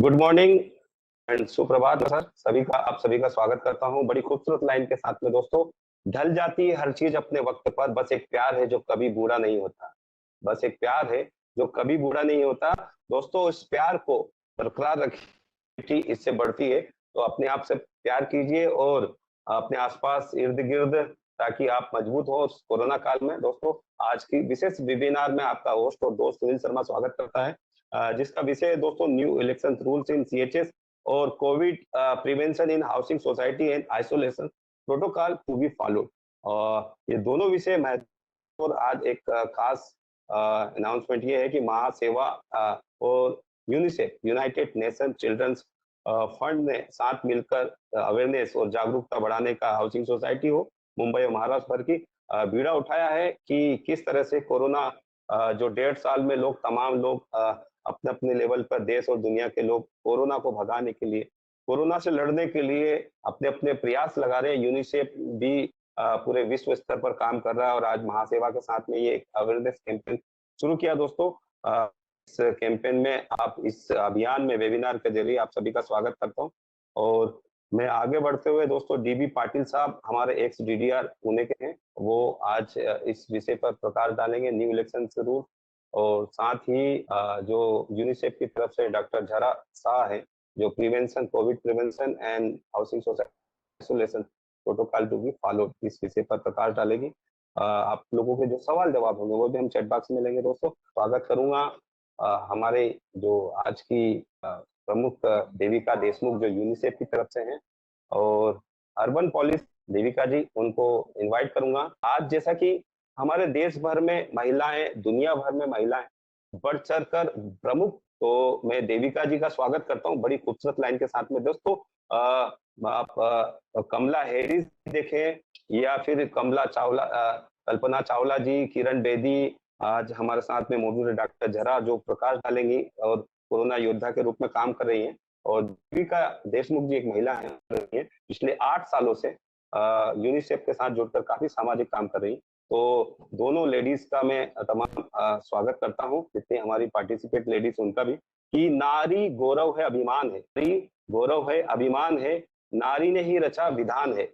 Good morning and सुप्रभात sir. आप सभी का स्वागत करता हूं बड़ी खूबसूरत लाइन के साथ में। दोस्तों, ढल जाती है हर चीज अपने वक्त पर, बस एक प्यार है जो कभी बुरा नहीं होता। बस एक प्यार है जो कभी बुरा नहीं होता। दोस्तों, इस प्यार को बरकरार रखिए, इससे बढ़ती है। तो अपने आप से प्यार कीजिए और अपने आसपास इर्द गिर्द, ताकि आप मजबूत हो उस कोरोना काल में। दोस्तों, आज की विशेष वेबिनार में आपका होस्ट और दोस्त सुनील शर्मा स्वागत करता है, जिसका विषय है दोस्तों new election rules in CHS और covid prevention in housing society and isolation protocol to be followed. और ये दोनों विषय महत्व। और आज एक खास अनाउंसमेंट ये है कि महासेवा और UNICEF United Nation children's fund ने साथ मिलकर अवेयरनेस और जागरूकता बढ़ाने का हाउसिंग सोसाइटी हो मुंबई और महाराष्ट्र भर की बीड़ा उठाया है कि किस तरह से कोरोना जो 1.5 साल में तमाम लोग अपने अपने लेवल पर, देश और दुनिया के लोग कोरोना को भगाने के लिए, कोरोना से लड़ने के लिए अपने अपने प्रयास लगा रहे हैं। यूनिसेफ भी पूरे विश्व स्तर पर काम कर रहा है और आज महासेवा के साथ में ये अवेयरनेस कैंपेन शुरू किया। दोस्तों, इस कैंपेन में इस अभियान में वेबिनार के जरिए आप सभी का स्वागत करता हूँ। और मैं आगे बढ़ते हुए दोस्तों, डीबी पाटिल साहब हमारे एक्स डीडीआर पुणे के हैं, वो आज इस विषय पर प्रकाश डालेंगे, न्यू इलेक्शन रूल। और साथ ही जो यूनिसेफ की तरफ से डॉक्टर झरा शाह है, जो COVID prevention and housing society isolation protocol to be followed, इस विषय पर प्रकाश डालेगी। आप लोगों के जो सवाल जवाब होंगे वो भी हम चैट बॉक्स में लेंगे। दोस्तों, स्वागत करूंगा हमारे जो आज की प्रमुख देविका देशमुख जो यूनिसेफ की तरफ से हैं, और अर्बन पॉलिसी देविका जी, उनको इनवाइट करूंगा। आज जैसा कि हमारे देश भर में महिलाएं, दुनिया भर में महिलाएं बढ़ चढ़ कर प्रमुख, तो मैं देविका जी का स्वागत करता हूं बड़ी खूबसूरत लाइन के साथ में। दोस्तों, आप कमला हैरिस देखें या फिर कल्पना चावला जी, किरण बेदी, आज हमारे साथ में मौजूद है डॉक्टर झरा, जो प्रकाश डालेंगी और कोरोना योद्धा के रूप में काम कर रही हैं। और देविका देशमुख जी एक महिला है, पिछले 8 सालों से यूनिसेफ के साथ जुड़कर काफी सामाजिक काम कर रही। तो दोनों लेडीज का मैं तमाम स्वागत करता हूँ, जितनी हमारी पार्टिसिपेट लेडीज उनका भी, कि नारी गौरव है, अभिमान है। नारी गौरव है, अभिमान है, नारी ने ही रचा विधान है।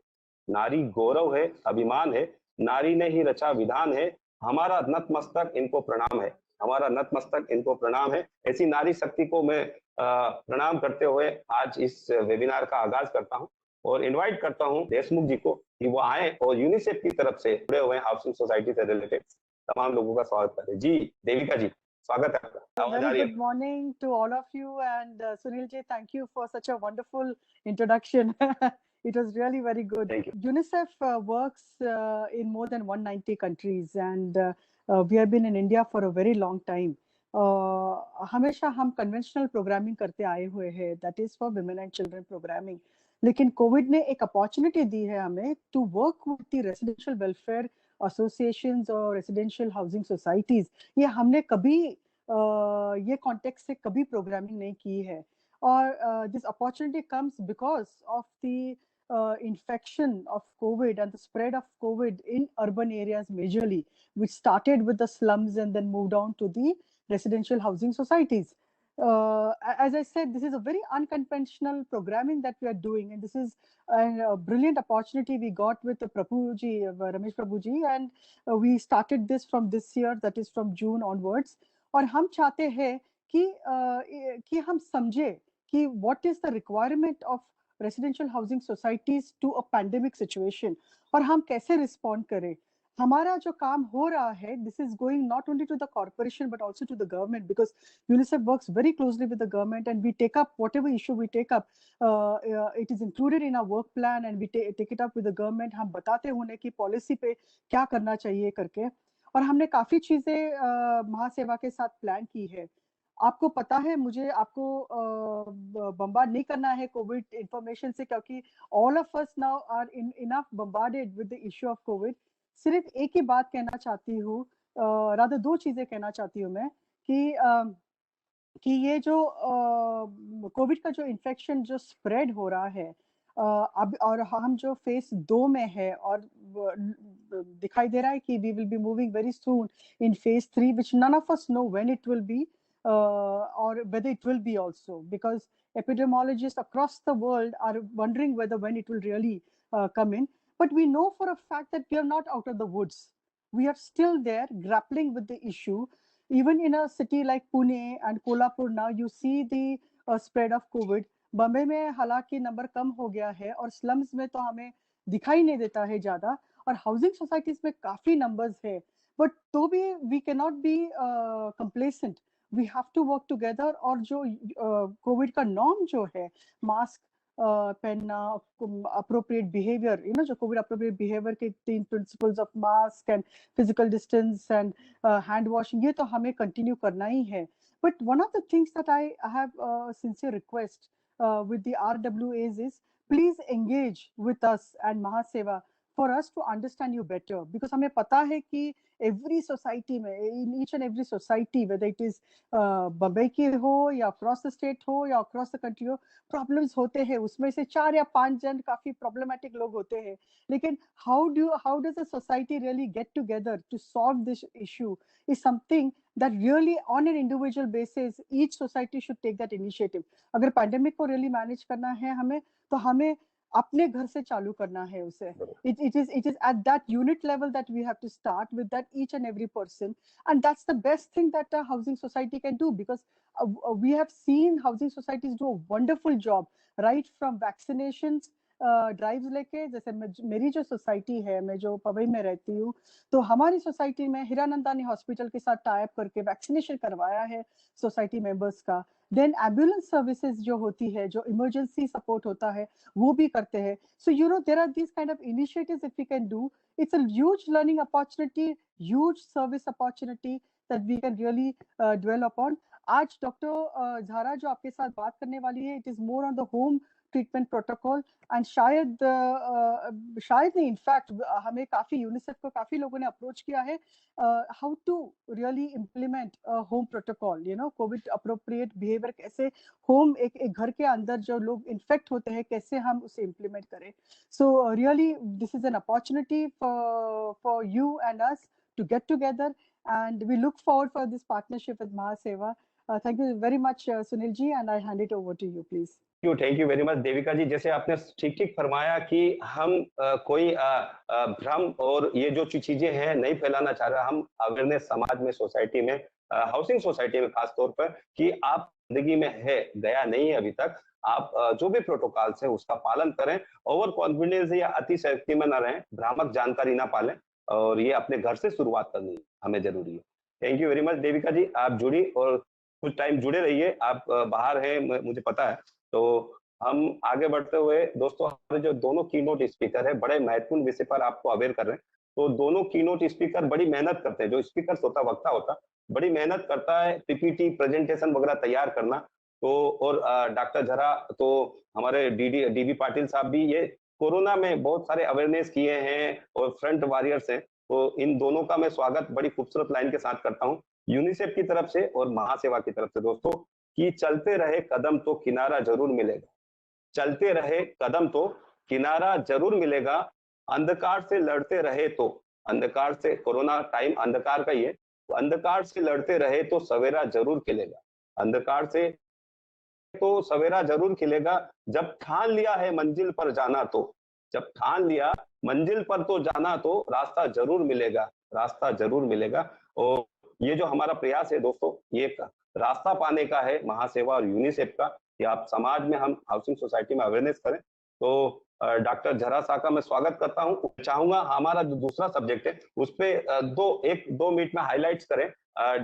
नारी गौरव है, अभिमान है, नारी ने ही रचा विधान है। हमारा नतमस्तक इनको प्रणाम है, हमारा नतमस्तक इनको प्रणाम है। ऐसी नारी शक्ति को मैं प्रणाम करते हुए आज इस वेबिनार का आगाज करता हूँ और इनवाइट करता हूँ देशमुख जी को कि वो आए और यूनिसेफ की तरफ से जुड़े हुए हाउसिंग सोसाइटी से रिलेटेड तमाम लोगों का स्वागत करें। जी देविका जी, स्वागत है आपका। Very good morning to all of you, and Sunil ji, thank you for such a wonderful introduction. It was really very good. Thank you. UNICEF works in more than 190 countries, and we have been in India for a very long time. हमेशा हम conventional programming करते आए हुए हैं, that is for women and children programming. लेकिन COVID ने एक opportunity दी है हमें to work with the residential welfare associations और रेसिडेंशियल हाउसिंग सोसाइटीज। ये हमने कभी ये कॉन्टेक्स्ट से कभी प्रोग्रामिंग नहीं की है। और this opportunity comes because of the infection of COVID and the spread of COVID in urban areas majorly, which started with the slums and then moved on to the residential housing societies. As I said, this is a very unconventional programming that we are doing, and this is a brilliant opportunity we got with Prabhuji, Ramesh Prabhuji, and we started this from this year, that is from June onwards. और हम चाहते हैं कि हम समझे कि what is the requirement of residential housing societies to a pandemic situation और हम कैसे respond करें। हमारा जो काम हो रहा है, this is going not only to the corporation but also to the government, because UNICEF works very closely with the government and we take up whatever issue we take up. It is included in our work plan and we take it up with the government. हम बताते हैं उन्हें कि policy पे क्या करना चाहिए करके। और हमने काफी चीजें महासेवा के साथ प्लान की है। आपको पता है, मुझे आपको बम्बार्ड नहीं करना है कोविड इंफॉर्मेशन से, क्योंकि all of us now are enough bombarded with the issue of COVID. सिर्फ एक ही बात कहना चाहती हूँ, रादर 2 चीजें कहना चाहती हूँ मैं, कि ये जो कोविड का जो इन्फेक्शन जो स्प्रेड हो रहा है अब, और हम जो फेज 2 में है और दिखाई दे रहा है कि we will be moving very soon in phase 3, which none of us know when it will be, or whether it will be also, because epidemiologists across the world are wondering whether when it will really come in. But we know for a fact that we are not out of the woods. We are still there grappling with the issue. Even in a city like Pune and Kolhapur now, you see the spread of COVID. Bombay में हालांकि number कम हो गया है और slums में तो हमें दिखाई नहीं देता है ज्यादा, और हाउसिंग सोसाइटीज में काफी नंबर्स है, बट तो भी we can not be complacent, we have to work together. और जो कोविड का नॉर्म जो है, मास्क पहनना, अप्रोप्रिएट बिहेवियर, यू नो, जो कोविड अप्रोप्रिएट बिहेवियर के 3 principles of mask and physical distance and hand washing, ये तो हमें कंटिन्यू करना ही है। But one of the things that I have sincere request with the RWAs is, please engage with us and Mahaseva for us to understand you better, because हमें पता है कि every society में, in each and every society, whether it is Bombay की हो या across the state हो या across the country हो, problems होते हैं। उसमें से 4 या 5 जन काफी problematic लोग होते हैं, लेकिन how does a society really get together to solve this issue is something that really on an individual basis each society should take that initiative. अगर पैंडेमिक को रियली मैनेज करना है हमें, तो हमें अपने घर से चालू करना है उसे। It is at that unit level that we have to start with, that each and every person, and that's the best thing that a housing society can do, because we have seen housing societies do a wonderful job, right from vaccinations drives लेके। जैसे मेरी जो society है, मैं जो पवई में रहती हूँ, तो हमारी सोसाइटी में हिरानंदानी हॉस्पिटल के साथ टाई अप करके वैक्सीनेशन करवाया है सोसाइटी मेंबर्स का। देन एम्बुलेंस सर्विसेज जो होती है, जो इमरजेंसी सपोर्ट होता है, वो भी करते हैं। So you know, there are this kind of initiatives if we can do, it's a huge learning opportunity, huge service opportunity that we can really dwell upon. आज डॉक्टर झारा जो आपके साथ बात करने वाली है, it is more on the home treatment protocol, and शायद नहीं, इनफैक्ट हमें काफी यूनिसेफ को काफी लोगों ने अप्रोच किया है, how to really implement home protocol, you know, COVID appropriate behaviour कैसे होम, एक घर के अंदर जो लोग इन्फेक्ट होते हैं, कैसे हम उसे इम्प्लीमेंट करें। So really this is an opportunity for you and us to get together, and we look forward for this partnership with Mahaseva. Thank you very much, Sunil ji, and I hand it over to you, please. Thank you very much Devika ji. जैसे आपने ठीक ठीक फरमाया कि हम कोई भ्रम और ये जो चीजें हैं नहीं फैलाना चाह रहे, हम अवेयरनेस समाज में, सोसाइटी में, हाउसिंग सोसाइटी में खास तौर पर, कि आप जिंदगी में है, गया नहीं है अभी तक, आप जो भी प्रोटोकॉल्स है उसका पालन करें, ओवर कॉन्फिडेंस या अतिशक्ति में न रहें, भ्रामक जानकारी ना पालें, और ये अपने घर से शुरुआत करनी हमें जरूरी है। Thank you very much Devika ji, आप जुड़ी और कुछ टाइम जुड़े रहिए, आप बाहर हैं मुझे पता है। तो हम आगे बढ़ते हुए दोस्तों, हमारे जो दोनों कीनोट स्पीकर है, बड़े महत्वपूर्ण विषय पर आपको अवेयर कर रहे हैं। तो दोनों कीनोट स्पीकर बड़ी मेहनत करते हैं, जो स्पीकर होता, वक्ता होता, बड़ी मेहनत करता है पीपीटी प्रेजेंटेशन वगैरह तैयार करना। तो और डॉक्टर झरा तो हमारे डीबी पाटिल साहब भी ये कोरोना में बहुत सारे अवेयरनेस किए हैं और फ्रंट वॉरियर्स हैं। तो इन दोनों का मैं स्वागत बड़ी खूबसूरत लाइन के साथ करता हूँ, यूनिसेफ की तरफ से और महासेवा की तरफ से दोस्तों, कि चलते रहे कदम तो किनारा जरूर मिलेगा, चलते रहे कदम तो किनारा जरूर मिलेगा, अंधकार से लड़ते रहे तो, अंधकार से, कोरोना टाइम अंधकार का ही है, तो अंधकार से लड़ते रहे तो सवेरा जरूर खिलेगा, अंधकार से तो सवेरा जरूर खिलेगा, जब ठान लिया है मंजिल पर जाना तो, जब ठान लिया मंजिल पर तो जाना तो रास्ता जरूर मिलेगा, रास्ता जरूर मिलेगा। और ये जो हमारा प्रयास है दोस्तों, ये रास्ता पाने का है महासेवा और यूनिसेफ का, कि आप समाज में, हम हाउसिंग सोसाइटी में अवेयरनेस करें। तो डॉक्टर झरा साहब का मैं स्वागत करता हूं। चाहूंगा हमारा जो दूसरा सब्जेक्ट है उस पे 2 मिनट में हाईलाइट्स करें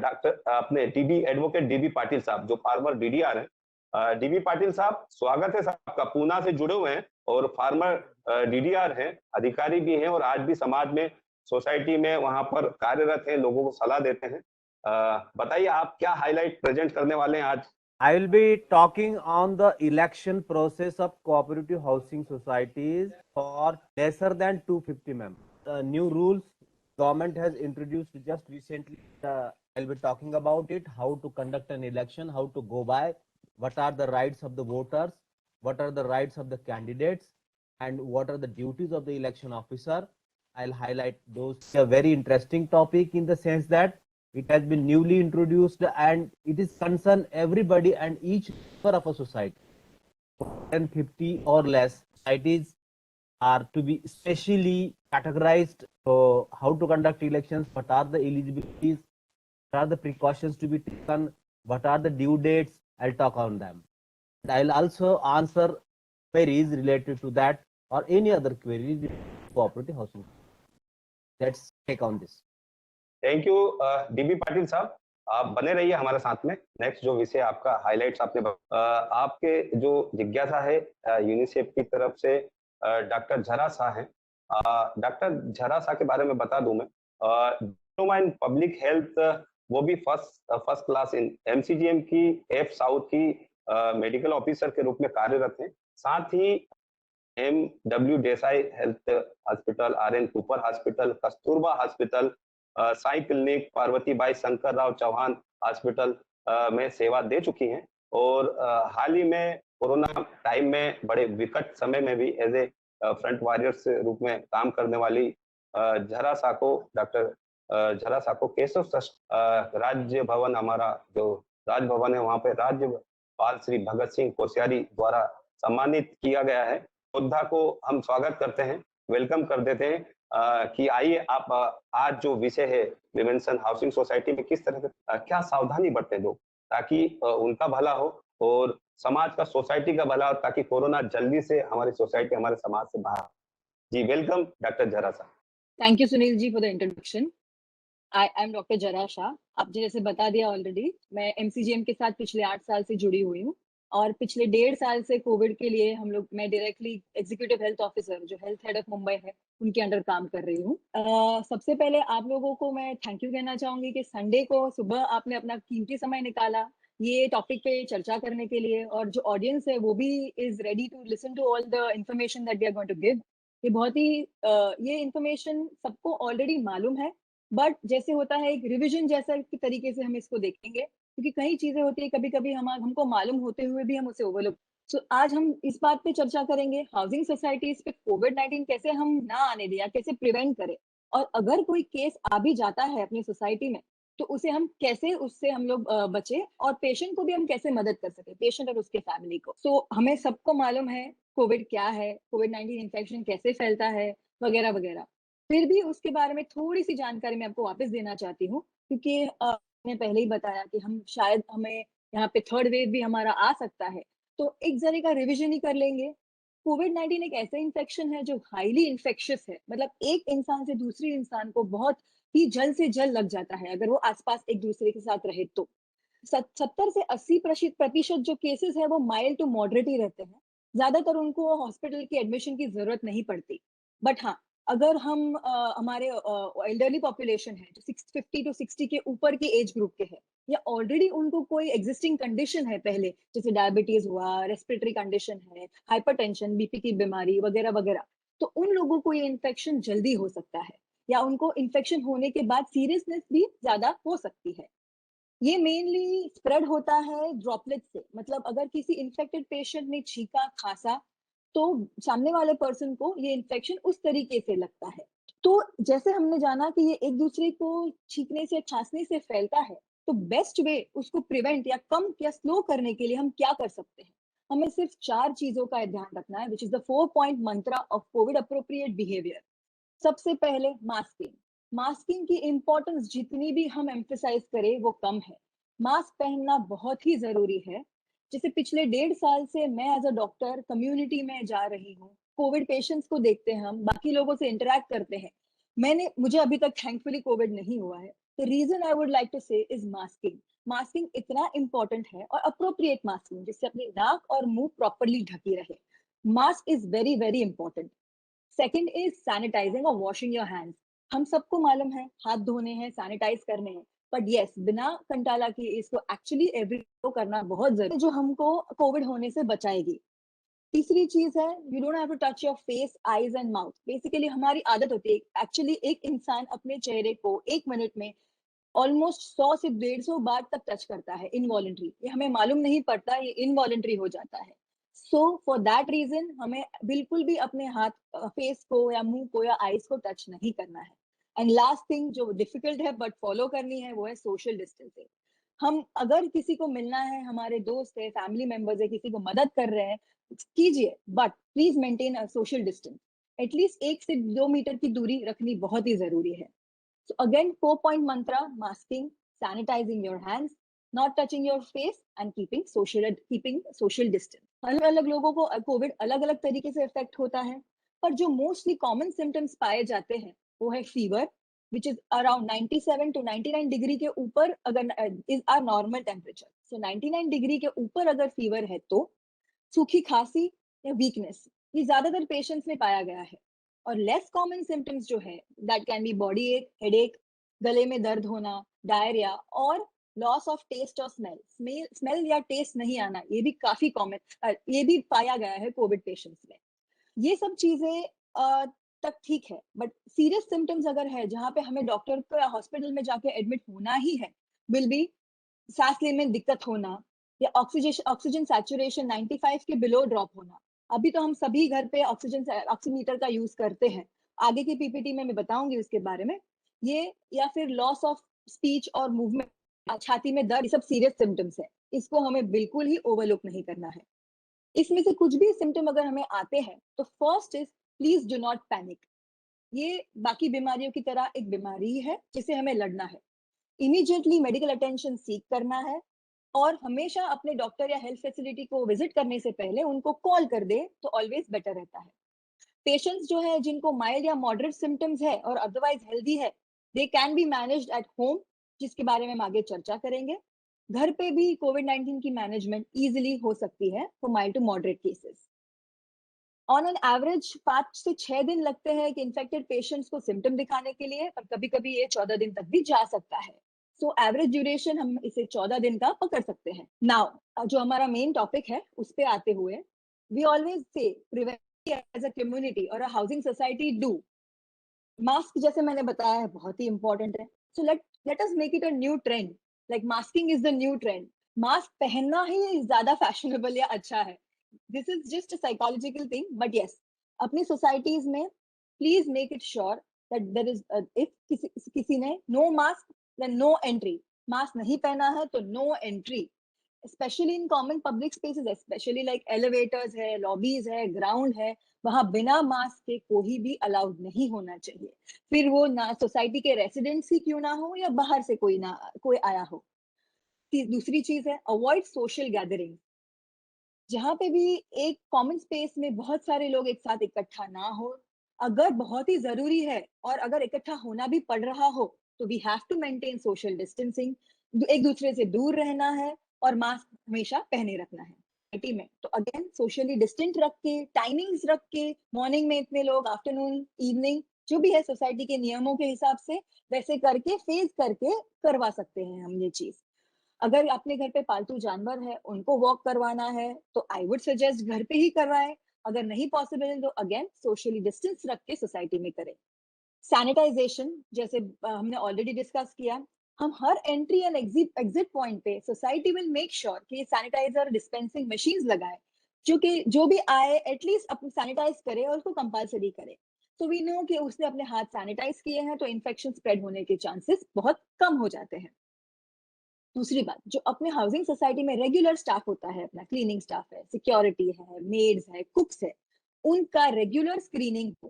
डॉक्टर अपने एडवोकेट डीबी पाटिल साहब, जो फार्मर डीडीआर है। डीबी पाटिल साहब, स्वागत है साहब आपका, पूना से जुड़े हुए हैं और फार्मर डीडीआर हैं, अधिकारी भी हैं, और आज भी समाज में, सोसाइटी में वहां पर कार्यरत हैं, लोगों को सलाह देते हैं। बताइए आप क्या हाईलाइट प्रेजेंट करने वाले हैं आज? I will be talking on the election process of cooperative housing societies for lesser than 250 members. The new rules government has introduced just recently. I'll be talking about it, how to conduct an election, how to go by, what are the rights of the voters, what are the rights of the candidates, and what are the duties of the election officer. I'll highlight those. A very interesting topic in the sense that It has been newly introduced and it is concern everybody and each member of a society. 150 or less societies are to be specially categorized. So how to conduct elections, what are the eligibilities, what are the precautions to be taken, what are the due dates, I'll talk on them. And I'll also answer queries related to that or any other queries related to cooperative housing. Let's take on this. Thank you dB Patil साहब, आप बने रहिए हमारे साथ में। Next जो विषय आपका हाइलाइट्स आपने आपके जो जिज्ञासा है यूनिसेफ की तरफ से डॉक्टर झरा शाह हैं। डॉक्टर झरा शाह के बारे में बता दूं मैं, डिप्लोमा इन पब्लिक हेल्थ, वो भी फर्स्ट क्लास इन एमसीजीएम की एफ साउथ की मेडिकल ऑफिसर के रूप में कार्यरत हैं। साथ ही MW Desai health hospital, RN Cooper hospital, Kasturba hospital, Sai clinic, Parvati Bai Shankar Rao Chauhan hospital में सेवा दे चुकी हैं और हाल ही में कोरोना टाइम में बड़े विकट समय में भी एज ए फ्रंट वॉरियर्स रूप में काम करने वाली झरा शाह को, डॉक्टर झरा शाह को केशव राज्य भवन, हमारा जो राजभवन है वहां पे राज्यपाल श्री भगत सिंह कोश्यारी द्वारा सम्मानित किया गया है। योद्धा को हम स्वागत करते हैं, वेलकम कर देते हैं कि आइए आप आज जो विषय है प्रिवेंशन हाउसिंग सोसाइटी में किस तरह से क्या सावधानी बरतें लोग ताकि उनका भला हो और समाज का, सोसाइटी का भला हो, ताकि कोरोना जल्दी से हमारी सोसाइटी, हमारे समाज से बाहर। जी welcome doctor Zara Shah. Thank you Sunil ji for the introduction. I am doctor Zara Shah. आपने जैसे बता दिया ऑलरेडी, मैं एमसीजीएम के साथ पिछले 8 साल से जुड़ी हुई हूँ और पिछले 1.5 साल से कोविड के लिए मैं डायरेक्टली एग्जीक्यूटिव हेल्थ ऑफिसर, जो हेल्थ हेड ऑफ मुंबई है, उनके अंडर काम कर रही हूँ। सबसे पहले आप लोगों को मैं थैंक यू कहना चाहूंगी कि संडे को सुबह आपने अपना कीमती समय निकाला ये टॉपिक पे चर्चा करने के लिए, और जो ऑडियंस है वो भी is ready to listen to all the information that we are going to give. ये बहुत ही ये इंफॉर्मेशन सबको ऑलरेडी मालूम है, बट जैसे होता है एक रिवीजन जैसा की तरीके से हम इसको देखेंगे, क्योंकि कई चीजें होती है कभी कभी हमको मालूम होते हुए भी हम उसे ओवरलुक। सो आज हम इस बात पे चर्चा करेंगे हाउसिंग सोसाइटीज पे कोविड-19 कैसे हम ना आने दें या कैसे प्रिवेंट करें, और अगर कोई केस आ भी जाता है अपनी सोसाइटी में तो उसे हम कैसे, उससे हम लोग बचे, और पेशेंट को भी हम कैसे मदद कर सके, पेशेंट और उसके फैमिली को। सो हमें सबको मालूम है कोविड क्या है, कोविड-19 इन्फेक्शन कैसे फैलता है, वगैरह वगैरह। फिर भी उसके बारे में थोड़ी सी जानकारी मैं आपको वापस देना चाहती हूँ, क्योंकि मैंने पहले ही बताया कि हम शायद हमें यहाँ पे थर्ड वेव भी हमारा आ सकता है, तो एक जरे का रिवीजन ही कर लेंगे। कोविड-19 एक ऐसा इन्फेक्शन है जो हाईली इन्फेक्शियस है, मतलब एक इंसान से दूसरे इंसान को बहुत ही जल्द से जल्द लग जाता है अगर वो आसपास एक दूसरे के साथ रहे तो। 70 से 80% जो केसेस है वो माइल्ड टू मॉडरेट ही रहते हैं, ज्यादातर उनको हॉस्पिटल की एडमिशन की जरूरत नहीं पड़ती। बट हाँ, अगर हम हमारे एल्डरली पॉपुलेशन है जो 50 टू 60 के ऊपर की एज ग्रुप के है, या ऑलरेडी उनको कोई एग्जिस्टिंग कंडीशन है पहले, जैसे डायबिटीज हुआ, रेस्पिरेटरी कंडीशन है, हाइपरटेंशन, बीपी की बीमारी वगैरह वगैरह, तो उन लोगों को ये इन्फेक्शन जल्दी हो सकता है, या उनको इन्फेक्शन होने के बाद सीरियसनेस भी ज्यादा हो सकती है। ये मेनली स्प्रेड होता है ड्रॉपलेट से, मतलब अगर किसी इन्फेक्टेड पेशेंट ने छींका, खांसा, तो सामने वाले पर्सन को ये इन्फेक्शन उस तरीके से लगता है। तो जैसे हमने जाना कि ये एक दूसरे को छींकने से, खांसने से फैलता है, तो बेस्ट वे उसको प्रिवेंट या कम या स्लो करने के लिए हम क्या कर सकते हैं? हमें सिर्फ 4 चीजों का ध्यान रखना है, which is the 4 point Mantra of Covid appropriate behaviour. सबसे पहले मास्किंग। मास्किंग की इंपॉर्टेंस जितनी भी हम एम्फेसाइज करें वो कम है। मास्क पहनना बहुत ही जरूरी है। जैसे पिछले 1.5 साल से मैं एज अ डॉक्टर कम्युनिटी में जा रही हूँ, कोविड पेशेंट्स को देखते हैं, हम बाकी लोगों से इंटरेक्ट करते हैं। मुझे अभी तक थैंकफुली कोविड नहीं हुआ है। The reason I would like to say is masking. Masking इतना इंपॉर्टेंट है, और अप्रोप्रिएट मास्किंग जिससे अपनी नाक और मुंह प्रॉपरली ढकी रहे। Mask is very very important. Second is sanitising और वॉशिंग योर हैंड्स। हम सबको मालूम है हाथ धोने हैं, सैनिटाइज करने हैं, बट यस, बिना कंटाला की इसको एक्चुअली एवरी को करना बहुत जरूरी है, जो हमको कोविड होने से बचाएगी। तीसरी चीज है, you don't have to touch your face, eyes and mouth. Basically हमारी आदत होती है एक्चुअली, एक इंसान अपने चेहरे को 1 मिनट में ऑलमोस्ट 100 से 150 बार तक टच करता है इनवॉलेंट्री। ये हमें मालूम नहीं पड़ता, ये इनवॉलेंट्री हो जाता है। सो फॉर दैट रीजन हमें बिल्कुल भी अपने हाथ, फेस को या मुंह को या आईज को टच नहीं करना है। एंड लास्ट थिंग जो डिफिकल्ट है बट फॉलो करनी है वो है सोशल डिस्टेंसिंग। हम अगर किसी को मिलना है, हमारे दोस्त है, फैमिली मेंबर्स है, किसी को मदद कर रहे हैं, कीजिए, but please maintain a social distance. At least 1 से 2 मीटर की दूरी रखनी बहुत ही जरूरी है। So again, 4-point mantra: masking, sanitizing your hands, not touching your face, and keeping social distance. अलग अलग लोगों को कोविड अलग अलग तरीके से इफेक्ट होता है, पर जो मोस्टली कॉमन सिम्टम्स पाए जाते हैं वो है fever, which is around 97 to 99 degree के ऊपर, अगर is our normal temperature. So 99 degree के ऊपर अगर फीवर है तो सूखी खांसी या वीकनेस, ये ज्यादातर पेशेंट्स में पाया गया है। और लेस कॉमन सिम्टम्स जो है, दैट कैन बी बॉडी एक, हेडेक, गले में दर्द होना, डायरिया और लॉस ऑफ टेस्ट और स्मेल या टेस्ट नहीं आना, ये भी काफी कॉमन, ये भी पाया गया है कोविड पेशेंट्स में। ये सब चीजें तक ठीक है, बट सीरियस सिम्टम्स अगर है जहाँ पे हमें डॉक्टर को या हॉस्पिटल में जाके एडमिट होना ही है, विल बी सांस लेने में दिक्कत होना या ऑक्सीजन सैचुरेशन 95 के बिलो ड्रॉप होना। अभी तो हम सभी घर पे ऑक्सीमीटर का यूज करते हैं, आगे की पीपीटी में मैं बताऊंगी उसके बारे में। ये या फिर लॉस ऑफ स्पीच और मूवमेंट, छाती में दर्द, ये सब सीरियस सिम्टम्स है, इसको हमें बिल्कुल ही ओवरलुक नहीं करना है। इसमें से कुछ भी सिम्टम अगर हमें आते हैं तो first is please do not panic. ये बाकी बीमारियों की तरह एक बीमारी है जिसे हमें लड़ना है। इमीडिएटली मेडिकल अटेंशन सीक करना है और हमेशा अपने डॉक्टर या हेल्थ फैसिलिटी को विजिट करने से पहले उनको कॉल कर दे तो ऑलवेज बेटर रहता है। पेशेंट्स जो है जिनको माइल्ड या मॉडरेट सिम्टम्स है और अदरवाइज हेल्दी है, they can be managed at home, जिसके बारे में हम आगे चर्चा करेंगे। घर पे भी कोविड-19 की मैनेजमेंट इजीली हो सकती है for mild to moderate cases. On an average 5 से 6 दिन लगते हैं कि इन्फेक्टेड पेशेंट्स को सिम्टम दिखाने के लिए, पर कभी-कभी ये 14 दिन तक भी जा सकता है। सो एवरेज ड्यूरेशन हम इसे 14 दिन का पकड़ सकते हैं। नाउ जो हमारा मेन टॉपिक है उस पे आते हुए, we always say prevent as a community और a housing society do. Mask जैसे मैंने बताया है बहुत ही इंपॉर्टेंट है। So let us make it a new trend, like masking is the new trend. Mask पहनना ही ज्यादा फैशनेबल या अच्छा है। This is just a psychological thing, but yes, अपनी सोसाइटीज में please make it sure that there is, if किसी ने no mask then no entry, mask नहीं पहना है तो no entry, specially in common public spaces, specially like elevators है, lobbies है, ग्राउंड है, वहां बिना मास्क के कोई भी अलाउड नहीं होना चाहिए, फिर वो ना सोसाइटी के रेसिडेंट्स ही क्यों ना हो या बाहर से कोई आया हो। दूसरी चीज है अवॉइड सोशल गैदरिंग। जहां पे भी एक कॉमन स्पेस में बहुत सारे लोग एक साथ इकट्ठा ना हो, अगर बहुत ही जरूरी है और अगर इकट्ठा होना भी पड़ रहा हो तो we have to maintain social distancing, एक दूसरे से दूर रहना है और मास्क हमेशा पहने रखना है। सोसाइटी में तो अगेन सोशली डिस्टेंट रख के, टाइमिंग्स रख के, मॉर्निंग में इतने लोग, आफ्टरनून, इवनिंग, जो भी है सोसाइटी के नियमों के हिसाब से वैसे करके फेज करके करवा सकते हैं हम ये चीज। अगर अपने घर पे पालतू जानवर है, उनको वॉक करवाना है तो आई वुड सजेस्ट घर पे ही करवाएं। अगर नहीं पॉसिबल है तो अगेन सोशली डिस्टेंस रख के सोसाइटी में करें। सैनिटाइजेशन जैसे हमने ऑलरेडी डिस्कस किया, हम हर एंट्री एंड एग्जिट पॉइंट पे सोसाइटी विल मेक श्योर कि सैनिटाइजर डिस्पेंसिंग मशीन्स लगाए, जो कि जो भी आए एटलीस्ट अपने सैनिटाइज करे और उसको कंपलसरी करे। तो वी नो कि उसने अपने हाथ सैनिटाइज किए हैं तो इन्फेक्शन स्प्रेड होने के चांसेस बहुत कम हो जाते हैं। दूसरी बात, जो अपने हाउसिंग सोसाइटी में रेगुलर स्टाफ होता है, अपना क्लीनिंग स्टाफ है, सिक्योरिटी है, मेड्स है, कुक्स है, उनका रेगुलर स्क्रीनिंग हो।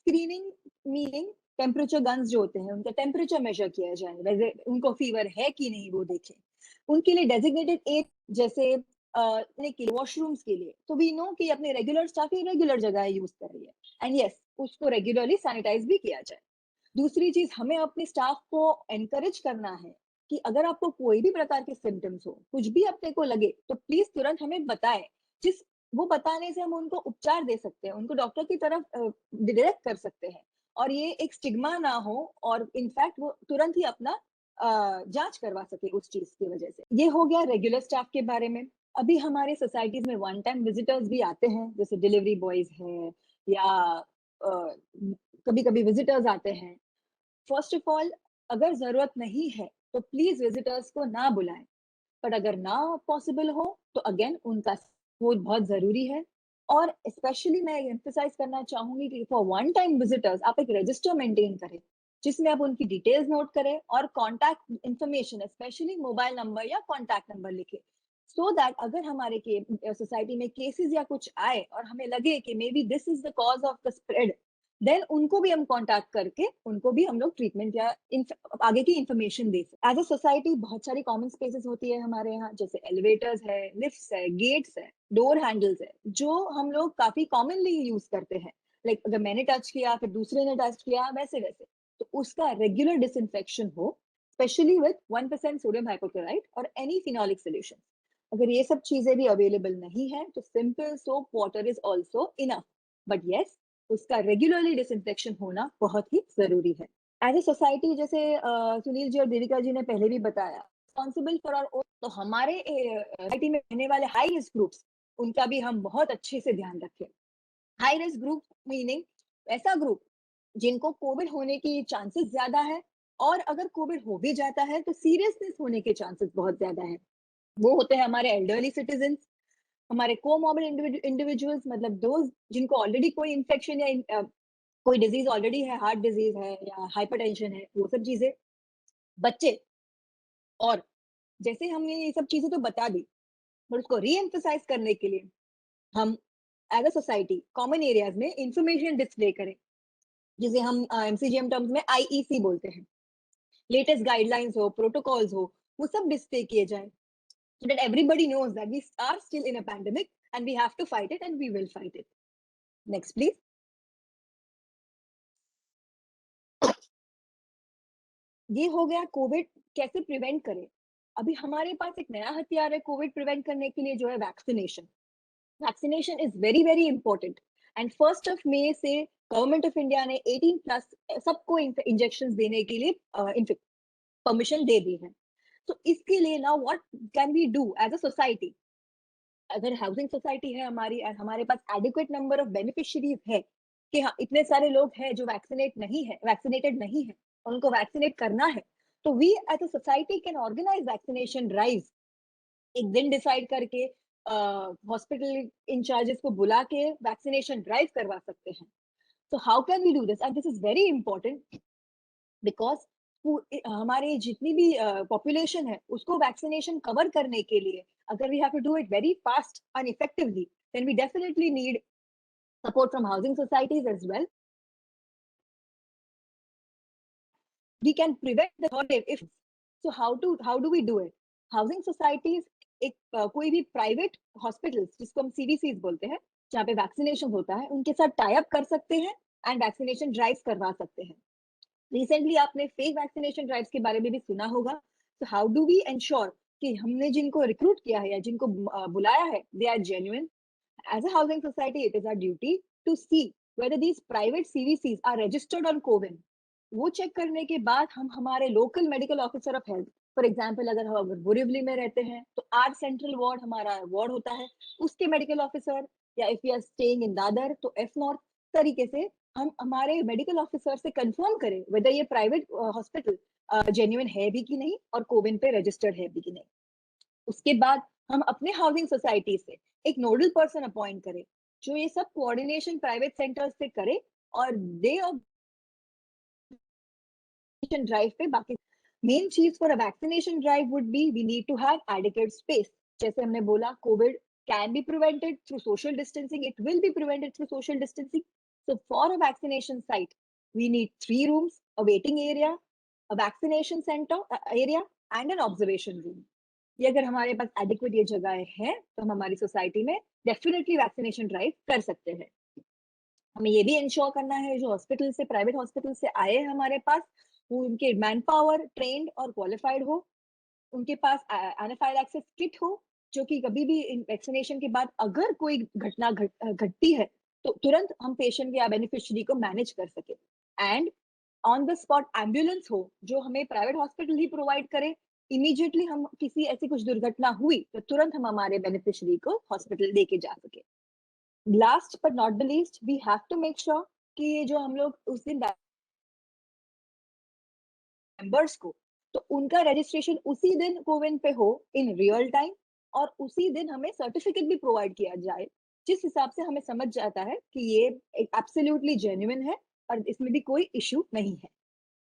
स्क्रीनिंग मीनिंग टेम्परेचर गन्स जो होते हैं उनका टेम्परेचर मेजर किया जाए, वैसे उनको फीवर है कि नहीं वो देखें। उनके लिए डेजिग्नेटेड एरिया जैसे वॉशरूम्स के लिए, तो वी नो कि अपने रेगुलर स्टाफ ही रेगुलर जगह यूज कर रही है, एंड यस उसको रेगुलरली सैनिटाइज भी किया जाए। दूसरी चीज, हमें अपने स्टाफ को एनकरेज करना है कि अगर आपको कोई भी प्रकार के सिम्टम्स हो, कुछ भी अपने को लगे तो प्लीज तुरंत हमें बताएं, जिस वो बताने से हम उनको उपचार दे सकते हैं, उनको डॉक्टर की तरफ डायरेक्ट कर सकते हैं और ये एक स्टिग्मा ना हो और इनफैक्ट वो तुरंत ही अपना जांच करवा सके उस चीज की वजह से। ये हो गया रेगुलर स्टाफ के बारे में। अभी हमारे सोसाइटीज में वन टाइम विजिटर्स भी आते हैं, जैसे डिलीवरी बॉयज है या कभी कभी विजिटर्स आते हैं। फर्स्ट ऑफ ऑल, अगर जरूरत नहीं है तो प्लीज विजिटर्स को ना बुलाएं, पर अगर ना पॉसिबल हो तो अगेन उनका सपोर्ट बहुत जरूरी है। और स्पेशली मैं एम्फसाइज करना चाहूंगी कि फॉर वन टाइम विजिटर्स आप एक रजिस्टर मेंटेन करें, जिसमें आप उनकी डिटेल्स नोट करें और contact information specially mobile number या कॉन्टैक्ट नंबर लिखें, सो दैट अगर हमारे सोसाइटी में केसेस या कुछ आए और हमें लगे कि maybe this is the cause of the spread, then उनको भी हम कांटेक्ट करके उनको भी हम लोग ट्रीटमेंट या आगे की इंफॉर्मेशन दे सकते। एज अ सोसाइटी बहुत सारी कॉमन स्पेसेस होती है हमारे यहाँ, जैसे एलिवेटर्स है, लिफ्ट्स है, गेट्स है, डोर हैंडल्स है, जो हम लोग काफी कॉमनली यूज करते हैं। लाइक अगर मैंने टच किया फिर दूसरे ने टच किया, वैसे वैसे तो उसका रेगुलर डिसइंफेक्शन हो, स्पेशली विद 1% सोडियम हाइपोक्लोराइड और एनी फिनोलिक सोल्यूशन। अगर ये सब चीजें भी अवेलेबल नहीं है तो simple soap water is also enough, but yes उसका रेगुलरली डिसइंफेक्शन होना बहुत ही जरूरी है। एज ए सोसाइटी, जैसे सुनील जी और देविका जी ने पहले भी बताया, रिस्पॉन्सिबल फॉर आवर ओन, तो हमारे सोसाइटी में रहने वाले हाई रिस्क ग्रुप्स, उनका भी हम बहुत अच्छे से ध्यान रखें। हाई रिस्क ग्रुप मीनिंग ऐसा ग्रुप जिनको कोविड होने की चांसेस ज्यादा है, और अगर कोविड हो भी जाता है तो सीरियसनेस होने के चांसेस बहुत ज्यादा है। वो होते हैं हमारे एल्डरली सिटीजन, हमारे कोमॉर्बिड इंडिविजुअल्स, मतलब दोज जिनको ऑलरेडी कोई इन्फेक्शन या कोई डिजीज ऑलरेडी है, हार्ट डिजीज है या हाइपरटेंशन है, वो सब चीजें, बच्चे। और जैसे हमने ये सब चीजें तो बता दी, पर उसको री एम्फसाइज करने के लिए हम as a society common areas में इंफॉर्मेशन डिस्प्ले करें, जिसे हम एमसीजीएम टर्म्स में आईईसी बोलते हैं। लेटेस्ट गाइडलाइंस हो, प्रोटोकॉल्स हो, वो सब डिस्प्ले किए जाए, so that everybody knows that we are still in a pandemic and we have to fight it and we will fight it. Next, please. ये हो गया कोविड कैसे प्रिवेंट करें। अभी हमारे पास एक नया हथियार है कोविड प्रिवेंट करने के लिए, जो है vaccination. Vaccination is very very important, and 1 मई से गवर्नमेंट ऑफ इंडिया ने 18+ सबको इंजेक्शन देने के लिए परमिशन दे दी है। तो इसके लिए now what can we do as a society. अगर हाउसिंग सोसाइटी है हमारी, हमारे पास एडिक्वेट नंबर ऑफ बेनिफिशियरीज है कि हाँ इतने सारे लोग हैं जो वैक्सीनेटेड नहीं है और उनको वैक्सीनेट करना है, तो we as a society can organise vaccination drive. एक दिन डिसाइड करके हॉस्पिटल इंचार्जेस को बुला के वैक्सीनेशन ड्राइव करवा सकते हैं। So how can we do this? And this is very important because हमारी जितनी भी पॉपुलेशन है उसको वैक्सीनेशन कवर करने के लिए अगर we have to do it very fast and effectively, then we definitely need support from housing societies as well. We can prevent the third wave if so. How do we do it? Housing societies एक कोई भी private hospitals जिसको हम सीवीसीज बोलते हैं, जहाँ पे vaccination होता है, उनके साथ टाई अप कर सकते हैं एंड वैक्सीनेशन ड्राइव्स करवा सकते हैं। रिसेंटली आपने फेक वैक्सीनेशन ड्राइव्स के बारे में भी सुना होगा। तो हाउ डू वी एंश्योर कि हमने जिनको रिक्रूट किया है या जिनको बुलाया है they are genuine. As a housing society, it is our duty to see whether these private CVCs are registered on CoWIN. वो चेक करने के बाद हम हमारे local medical officer of health, for example अगर हम बोरीवली में रहते हैं तो आर सेंट्रल वार्ड हमारा वार्ड होता है, उसके मेडिकल ऑफिसर, या if you are staying in Dadar तो एफ नॉर्थ, तरीके से हम हमारे मेडिकल ऑफिसर से कंफर्म करें वेदर ये प्राइवेट हॉस्पिटल जेन्युइन है भी कि नहीं और कोविन पे रजिस्टर्ड है भी कि नहीं। उसके बाद हम अपने हाउसिंग सोसाइटी से एक नोडल पर्सन अपॉइंट करें जो ये सब कोऑर्डिनेशन प्राइवेट सेंटर्स से करे और डे ऑफ ड्राइव पे बाकी। मेन चीज for a vaccination drive would be we need to have adequate space. जैसे हमने बोला covid can be prevented through social distancing, it will be prevented through social distancing. So for a vaccination site we need 3 rooms, a waiting area, a vaccination center area and an observation room. ये अगर हमारे पास adequate ये जगह है तो हम हमारी सोसाइटी में डेफिनेटली वैक्सीनेशन ड्राइव कर सकते हैं। हमें ये भी इंश्योर करना है जो हॉस्पिटल से, प्राइवेट हॉस्पिटल से आए हमारे पास, वो उनके मैन पावर ट्रेन्ड और क्वालिफाइड हो, उनके पास एनाफाइलैक्सिस किट हो, जो कि कभी भी वैक्सीनेशन के बाद अगर कोई घटना घटती है तो तुरंत हम पेशेंट या बेनिफिशियरी को मैनेज कर सके, and on the spot ambulance हो जो हमें प्राइवेट हॉस्पिटल ही प्रोवाइड करे। इमीडिएटली हम किसी ऐसी कुछ दुर्घटना हुई तो तुरंत हम हमारे बेनिफिशियरी को हॉस्पिटल लेके जा सके। Last but not the least, we have to make sure कि ये जो हम लोग उस दिन मेंबर्स को, तो उनका रजिस्ट्रेशन उसी दिन कोविन पे हो इन रियल टाइम, और उसी दिन हमें सर्टिफिकेट भी प्रोवाइड किया जाए जिस हिसाब से हमें समझ जाता है कि ये एब्सोल्युटली जेन्युइन है और इसमें भी कोई इश्यू नहीं है।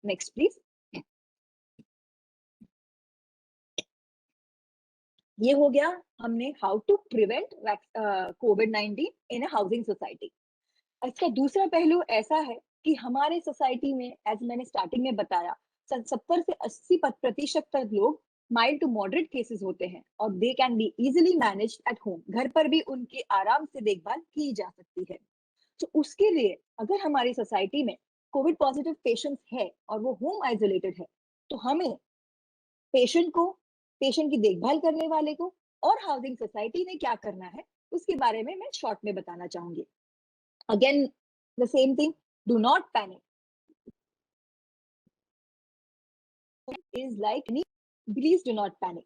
Next please. ये हो गया हमने हाउ टू प्रिवेंट कोविड-19 इन अ हाउसिंग सोसाइटी। इसका दूसरा पहलू ऐसा है कि हमारे सोसाइटी में, एज मैंने स्टार्टिंग में बताया, 70 से 80% तक लोग माइल्ड टू मॉडरेट केसेस होते हैं और they can be easily managed at home. घर पर भी उनकी आराम से देखभाल की जा सकती है। तो उसके लिए अगर हमारी सोसाइटी में कोविड पॉजिटिव पेशेंट्स है और वो होम आइसोलेटेड है, तो हमें पेशेंट की देखभाल करने वाले को और हाउसिंग सोसाइटी ने क्या करना है उसके बारे में मैं शॉर्ट में बताना चाहूंगी। Again the same thing, do not panic, is like please do not panic.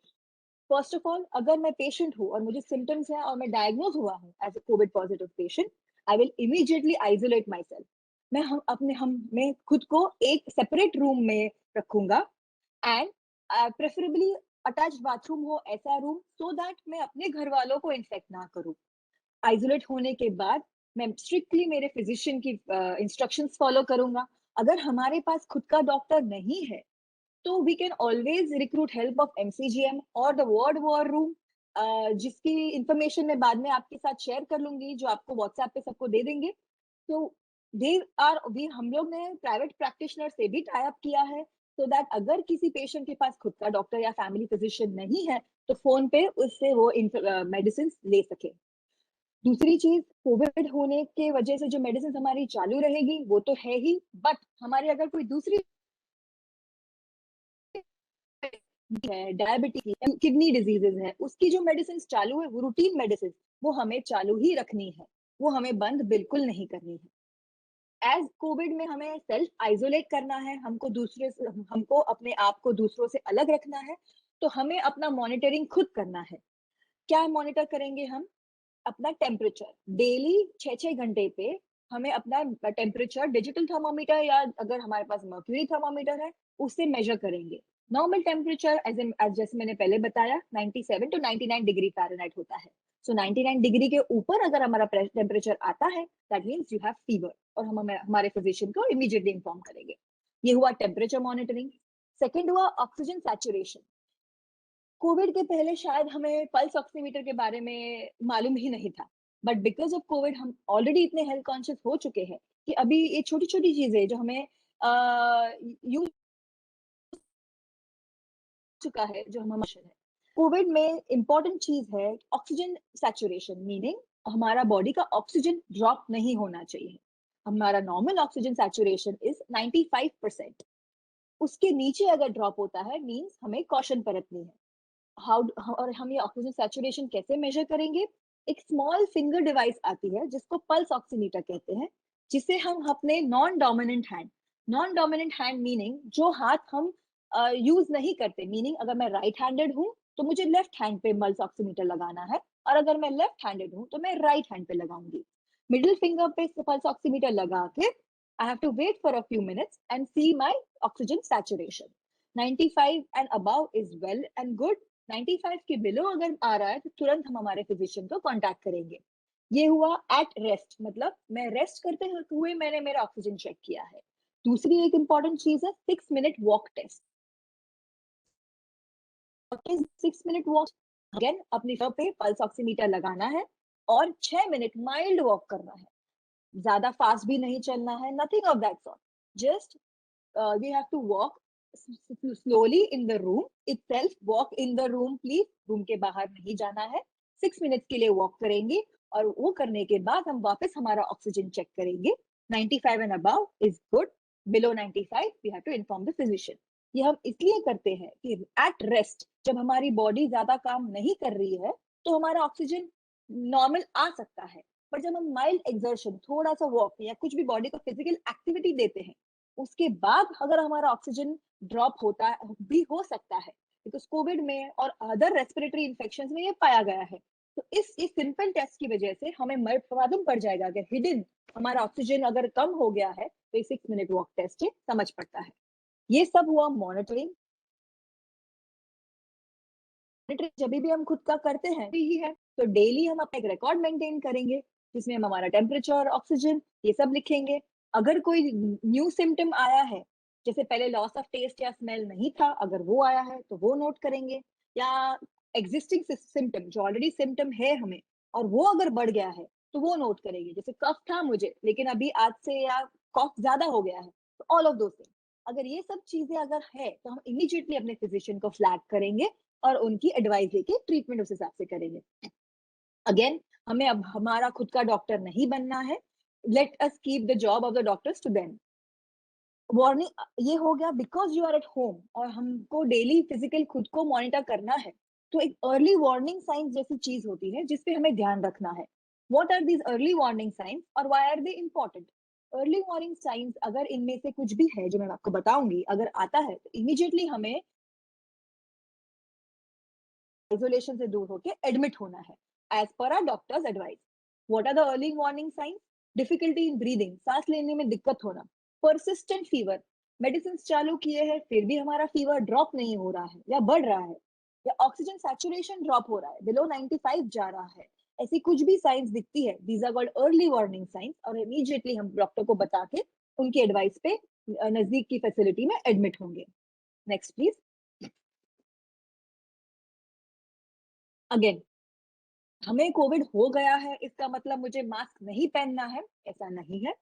First of all, अगर मैं पेशेंट हूँ और मुझे सिम्टम्स है और मैं डायग्नोज हुआ हूँ as a covid positive patient, I will immediately isolate myself. मैं खुद को एक सेपरेट रूम में रखूंगा एंड प्रेफरेबली अटैच बाथरूम हो, ऐसा रूम, सो दैट मैं अपने घर वालों को इन्फेक्ट ना करूं। आइसोलेट होने के बाद मैं स्ट्रिक्टली मेरे फिजिशियन की इंस्ट्रक्शंस फॉलो करूंगा। अगर हमारे पास खुद का डॉक्टर नहीं है तो we can always recruit help of MCGM और द वार्ड वॉर रूम, जिसकी इंफॉर्मेशन मैं बाद में आपके साथ शेयर कर लूंगी, जो आपको व्हाट्सएप पे सबको दे देंगे। तो हम लोग ने प्राइवेट प्रैक्टिशनर से भी टाई अप किया है, सो दैट अगर किसी पेशेंट के पास खुद का डॉक्टर या फैमिली फिजिशियन नहीं है तो फोन पे उससे वो मेडिसिन ले सके। दूसरी चीज, कोविड होने के वजह से जो मेडिसिन हमारी चालू रहेगी वो तो है ही, बट हमारी अगर कोई दूसरी है, डायबिटीज, किडनी डिजीजेस है, उसकी जो मेडिसिन चालू है, वो रूटीन मेडिसिन, वो हमें चालू ही रखनी है, वो हमें बंद बिल्कुल नहीं करनी है। एज कोविड में हमें सेल्फ आइसोलेट करना है, हमको अपने आप को दूसरों से अलग रखना है, तो हमें अपना मॉनिटरिंग खुद करना है। क्या मॉनिटर करेंगे हम? अपना टेम्परेचर डेली 6-6 घंटे पे हमें अपना टेम्परेचर डिजिटल थर्मोमीटर या अगर हमारे पास मर्क्यूरी थर्मोमीटर है उससे मेजर करेंगे। नॉर्मल टेम्परेचर जैसे मैंने पहले बताया 97 टू 99 डिग्री फ़ारेनहाइट होता है। सो 99 डिग्री के ऊपर अगर हमारा टेम्परेचर आता है, that means you have fever, और हम हमारे फिजिशियन को इमीडिएटली इन्फॉर्म करेंगे। ये हुआ टेम्परेचर मॉनिटरिंग। सेकेंड हुआ ऑक्सीजन सैचुरेशन। कोविड के पहले शायद हमें पल्स ऑक्सीमीटर के बारे में मालूम ही नहीं था, बट बिकॉज ऑफ कोविड हम ऑलरेडी इतने हेल्थ कॉन्शियस हो चुके हैं कि अभी ये छोटी छोटी चीजें जो हमें यूज चुका है, जो हम है। कोविड में इंपॉर्टेंट चीज है ऑक्सीजन सैचुरेशन, मीनिंग हमारा बॉडी का ऑक्सीजन ड्रॉप नहीं होना चाहिए। हमारा नॉर्मल ऑक्सीजन सैचुरेशन इज 95%। उसके नीचे अगर ड्रॉप होता है मीन्स हमें कॉशन बरतनी है। और हम ये ऑक्सीजन सैचुरेशन कैसे मेजर करेंगे? एक स्मॉल फिंगर डिवाइस आती है जिसको पल्स ऑक्सीमीटर कहते हैं, जिसे हम अपने नॉन डोमिनेंट हैंड मीनिंग जो हाथ हम यूज नहीं करते, मीनिंग अगर मैं राइट हैंडेड हूँ तो मुझे लेफ्ट हैंड पे पल्स ऑक्सीमीटर लगाना है, और अगर मैं लेफ्ट हैंडेड हूँ तो मैं राइट हैंड पे लगाऊंगी। मिडिल फिंगर पे पल्स ऑक्सीमीटर लगा के I have to wait for a few minutes and see my oxygen saturation. 95 and above is well and good. 95 के बिलो अगर आ रहा है तो तुरंत हम हमारे फिजिशियन को कांटेक्ट करेंगे। ये हुआ एट रेस्ट, मतलब मैं रेस्ट करते हुए मैंने मेरा ऑक्सीजन चेक किया है। दूसरी एक इंपॉर्टेंट चीज है 6 minute walk test. 6 minute walk, again अपनी सर पे पल्स ऑक्सीमीटर लगाना है और 6 मिनट माइल्ड वॉक करना है। ज्यादा फास्ट भी नहीं चलना है, nothing of that sort, just we have to walk slowly in the room itself, walk in the room please, room के बाहर नहीं जाना है। 6 मिनट्स के लिए वॉक करेंगे और वो करने के बाद हम वापस हमारा ऑक्सीजन चेक करेंगे। 95 and above is good, below 95 we have to inform the physician. ये हम इसलिए करते हैं कि एट रेस्ट जब हमारी बॉडी ज्यादा काम नहीं कर रही है तो हमारा ऑक्सीजन नॉर्मल आ सकता है, पर जब हम माइल्ड एक्सर्शन, थोड़ा सा वॉक या कुछ भी बॉडी को फिजिकल एक्टिविटी देते हैं, उसके बाद अगर हमारा ऑक्सीजन ड्रॉप होता भी हो सकता है, बिकॉज कोविड में और अदर रेस्पिरेटरी इन्फेक्शंस में ये पाया गया है। तो इस सिंपल टेस्ट की वजह से हमें मालूम पड़ जाएगा अगर हिडन हमारा ऑक्सीजन अगर कम हो गया है तो 6 मिनट वॉक टेस्ट से समझ पड़ता है। ये सब हुआ मॉनिटरिंग। जब भी हम खुद का करते हैं ही है तो डेली हम अपना एक रिकॉर्ड मेंटेन करेंगे जिसमें हम हमारा टेम्परेचर, ऑक्सीजन, ये सब लिखेंगे। अगर कोई न्यू सिम्टम आया है जैसे पहले लॉस ऑफ टेस्ट या स्मेल नहीं था, अगर वो आया है तो वो नोट करेंगे, या एग्जिस्टिंग सिम्टम जो ऑलरेडी सिम्टम है हमें और वो अगर बढ़ गया है तो वो नोट करेंगे। जैसे कफ था मुझे लेकिन अभी आज से या कफ ज्यादा हो गया है, तो ऑल ऑफ दोस थिंग्स, अगर ये सब चीजें अगर है तो हम इमीडिएटली अपने फिजिशियन को फ्लैग करेंगे और उनकी एडवाइस लेके ट्रीटमेंट उस हिसाब से करेंगे। अगेन, हमें अब हमारा खुद का डॉक्टर नहीं बनना है, let us keep the job of the doctors to them. Warning ये हो गया because you are at home और हमको डेली फिजिकल खुद को मॉनिटर करना है, तो एक अर्ली वार्निंग साइंस जैसी चीज होती है जिसपे हमें ध्यान रखना है। What are these early warning signs और why are they important? Early warning signs अगर इनमें से कुछ भी है जो मैं आपको बताऊंगी, अगर आता है तो इमीडिएटली हमें आइसोलेशन से दूर होकर एडमिट होना है as per our doctors advice. What are the early warning signs? Difficulty in breathing, सांस लेने में दिक्कत होना, परसिस्टेंट फीवर, मेडिसिन चालू किए हैं फिर भी हमारा फीवर ड्रॉप नहीं हो रहा है या बढ़ रहा है, या ऑक्सीजन सैचुरेशन ड्रॉप हो रहा है, बिलो 95 जा रहा है, ऐसी कुछ भी साइंस दिखती है, these are called early warning signs, और इमीडिएटली हम डॉक्टर को बता के उनकी एडवाइस पे नजदीक की फैसिलिटी में एडमिट होंगे। Next please. अगेन, हमें कोविड हो गया है इसका मतलब मुझे मास्क नहीं पहनना है, ऐसा नहीं है।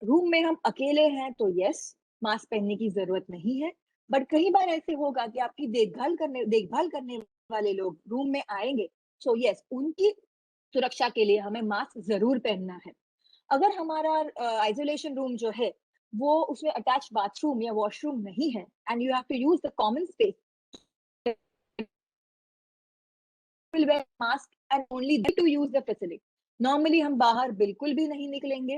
रूम में हम अकेले हैं तो यस, मास्क पहनने की जरूरत नहीं है, बट कई बार ऐसे होगा कि आपकी देखभाल करने वाले लोग रूम में आएंगे, सो यस, उनकी सुरक्षा के लिए हमें मास्क जरूर पहनना है। अगर हमारा आइसोलेशन रूम जो है वो उसमें अटैच बाथरूम या वॉशरूम नहीं है and you have to use the common space, will wear mask and only then to use the facility. Normally हम बाहर बिल्कुल भी नहीं निकलेंगे,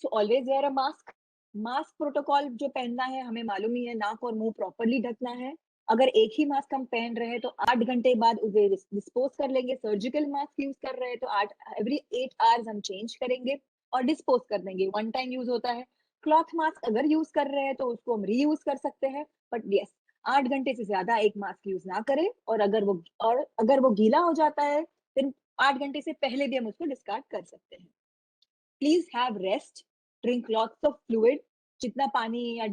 so always wear a mask. Mask protocol जो पहनना है हमें मालूम ही है, नाक और मुंह प्रॉपरली ढकना है। अगर एक ही मास्क हम पहन रहे हैं तो 8 घंटे बाद उसे डिस्पोज कर लेंगे। सर्जिकल मास्क यूज कर रहे हैं तो एवरी 8 आवर्स हम चेंज करेंगे और डिस्पोज कर देंगे, वन टाइम यूज होता है। क्लॉथ मास्क अगर यूज कर रहे हैं तो उसको हम रीयूज कर सकते हैं, बट यस, 8 घंटे से ज्यादा एक मास्क यूज ना करें, और अगर वो गीला हो जाता है फिर 8 घंटे से पहले भी हम उसको डिस्कार्ड कर सकते हैं। Please have rest, drink lots of fluid, जितना पानी या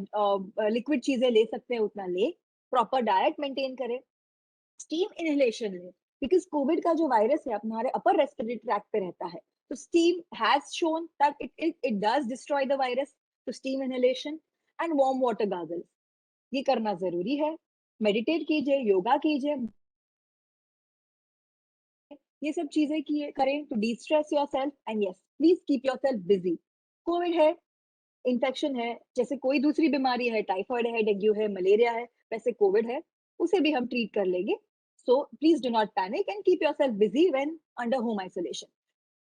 लिक्विड चीजें ले सकते हैं उतना ले, प्रॉपर डाइट मेंटेन करें, स्टीम इनहेलेशन ले, बिकॉज कोविड का जो वायरस है हमारे अपर रेस्पिरेटरी ट्रैक्ट पे रहता है, तो steam has shown that it does destroy the virus, तो steam inhalation and warm water gargles ये करना जरूरी है। मेडिटेट कीजिए, योगा कीजिए, ये सब चीजें करें to destress yourself, and yes, please keep yourself busy. Covid है, इन्फेक्शन है, जैसे कोई दूसरी बीमारी है, टाइफाइड है, डेंगू है, मलेरिया है, वैसे कोविड है, उसे भी हम ट्रीट कर लेंगे। So please do not panic and keep yourself busy when under home isolation,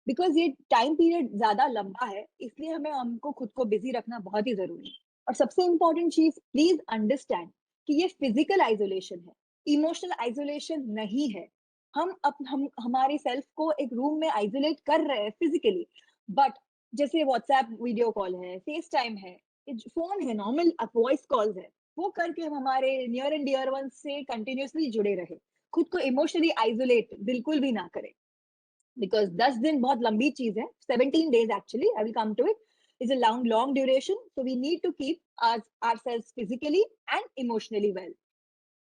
because ये टाइम पीरियड ज्यादा लंबा है, इसलिए हमें हमको खुद को बिजी रखना बहुत ही जरूरी है। और सबसे इंपॉर्टेंट चीज, प्लीज अंडरस्टैंड कि ये फिजिकल आइसोलेशन है, इमोशनल आइसोलेशन नहीं है। हम हमारे सेल्फ को एक रूम में आइसोलेट कर रहे हैं फिजिकली, बट जैसे व्हाट्सएप वीडियो कॉल है, फेस टाइम है, फोन है, नॉर्मल वॉइस कॉल्स है, वो करके हम हमारे नियर एंड डियर वन से कंटिन्यूसली जुड़े रहे, खुद को इमोशनली आइसोलेट बिल्कुल भी ना करें, बिकॉज 10 दिन बहुत लंबी चीज है, 17 days actually, I will come to it, is a long duration, so we need to keep ourselves physically and emotionally well.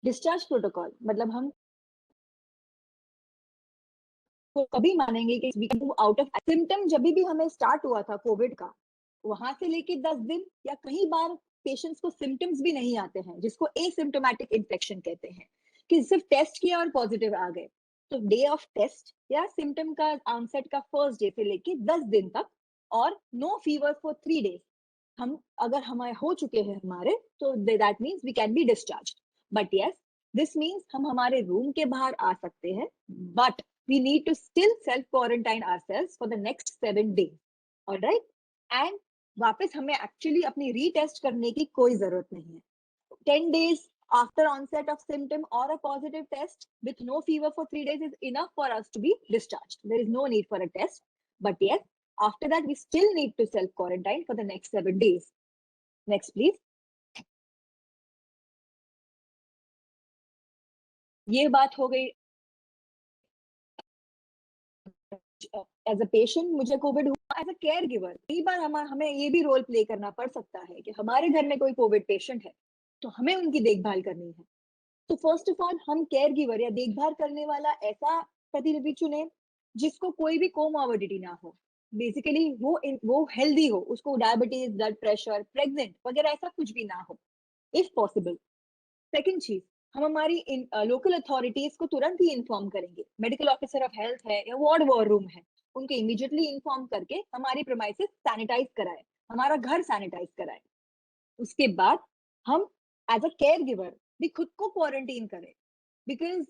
Discharge protocol मतलब हम तो कभी मानेंगे कि we can move out of symptom. जब भी हमें स्टार्ट हुआ था कोविड का, वहां से लेके 10 दिन या कई बार पेशेंट्स को सिम्टम्स भी नहीं आते हैं, जिसको एसिम्टोमेटिक इन्फेक्शन कहते हैं, कि सिर्फ टेस्ट किया और पॉजिटिव आ गए। तो डे ऑफ टेस्ट या सिम्टम का ऑनसेट का फर्स्ट डे से लेके 10 दिन तक, और नो फीवर फॉर 3 days, हम अगर हमारे हो चुके हैं हमारे, तो that means we can be discharge. But yes, this means हम हमारे रूम के बाहर आ सकते हैं, but we need to still self quarantine ourselves for the next 7 days. All right? And वापस हमें एक्चुअली अपनी रीटेस्ट करने की कोई जरूरत नहीं है। 10 days after onset of symptom or a positive test with no fever for 3 days is enough for us to be discharged. There is no need for a test. But yes, after that, we still need to self quarantine for the next 7 days. Next, please. ये बात हो गई as a patient मुझे Covid हुआ, as a care giver कई बार हमें ये भी रोल प्ले करना पड़ सकता है कि हमारे घर में कोई कोविड पेशेंट है तो हमें उनकी देखभाल करनी है। तो फर्स्ट ऑफ ऑल हम केयर गिवर या देखभाल करने वाला ऐसा प्रतिनिधि चुने जिसको कोई भी कोमॉर्बिडिटी ना हो, बेसिकली वो हेल्दी हो, उसको डायबिटीज, ब्लड प्रेशर, प्रेग्नेंट वगैरह ऐसा कुछ भी ना हो इफ पॉसिबल। सेकंड चीज, हम हमारी लोकल अथॉरिटीज को तुरंत ही इन्फॉर्म करेंगे, मेडिकल ऑफिसर ऑफ हेल्थ है या वार्ड वॉर रूम है, उनको इमीडिएटली इन्फॉर्म करके हमारी प्रेमाइसेस सैनिटाइज कराए, हमारा घर सैनिटाइज कराए। उसके बाद हम एज अ केयर गिवर भी खुद को क्वारंटीन करें, बिकॉज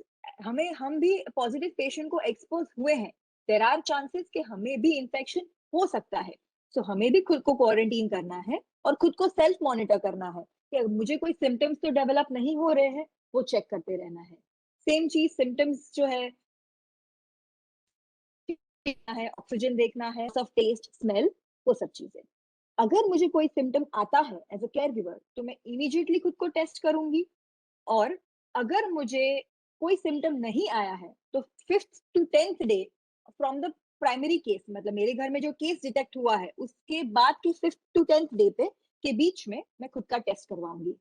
हम भी पॉजिटिव पेशेंट को एक्सपोज हुए हैं, देर आर चांसेस कि हमें भी इन्फेक्शन हो सकता है। सो हमें भी खुद को क्वारंटीन करना है और खुद को सेल्फ मॉनिटर करना है कि मुझे कोई सिम्टम्स तो डेवलप नहीं हो रहे हैं, वो चेक करते रहना है। सेम चीज सिम्टम्स जो है ऑक्सीजन देखना है, ऑफ टेस्ट, स्मेल, वो सब चीजें। अगर मुझे कोई सिम्टम आता है एज अ केयर गिवर तो मैं इमीडिएटली खुद को टेस्ट करूंगी, और अगर मुझे कोई सिम्टम नहीं आया है तो 5th to 10th day from the primary case, मतलब मेरे घर में जो केस डिटेक्ट हुआ है उसके बाद के 5th to 10th डे पे के बीच में मैं खुद का टेस्ट करवाऊंगी।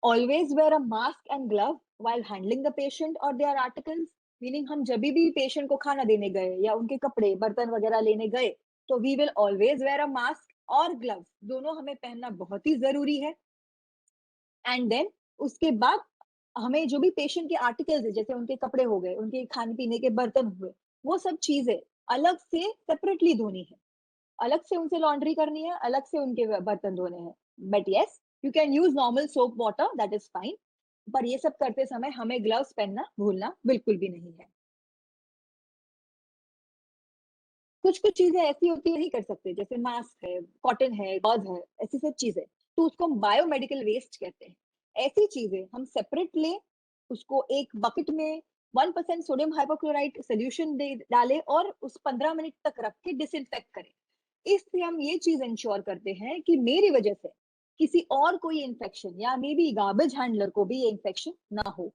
Always wear a mask and glove while handling the patient और देयर आर्टिकल्स, मीनिंग हम जब भी पेशेंट को खाना देने गए या उनके कपड़े बर्तन वगैरह लेने गए तो we will always wear a mask और ग्लव्स, दोनों हमें पहनना बहुत ही जरूरी है। एंड देन उसके बाद हमें जो भी पेशेंट के आर्टिकल्स है, जैसे उनके कपड़े हो गए, उनके खाने पीने के बर्तन हुए, वो सब चीजें अलग से सेपरेटली धोनी है, अलग से उनसे लॉन्ड्री करनी है, अलग से उनके बर्तन धोने हैं। But yes, you can use normal soap water, that is fine, पर ये सब करते समय हमें ग्लव्स पहनना भूलना बिल्कुल भी नहीं है। कुछ कुछ चीजें ऐसी होती है नहीं कर सकते, जैसे मास्क है, कॉटन है, गॉज है, ऐसी सब चीजें, तो उसको हम बायोमेडिकल वेस्ट कहते हैं। ऐसी चीजें हम सेपरेट ले, उसको एक बकेट में 1% सोडियम हाइपोक्लोराइड सोल्यूशन डाले और उस 15 मिनट तक रख के डिसइंफेक्ट करें। इससे हम ये चीज इंश्योर करते हैं कि मेरी वजह से किसी और कोई इन्फेक्शन या मे बी गार्बेज हैंडलर को भी ये इन्फेक्शन ना हो।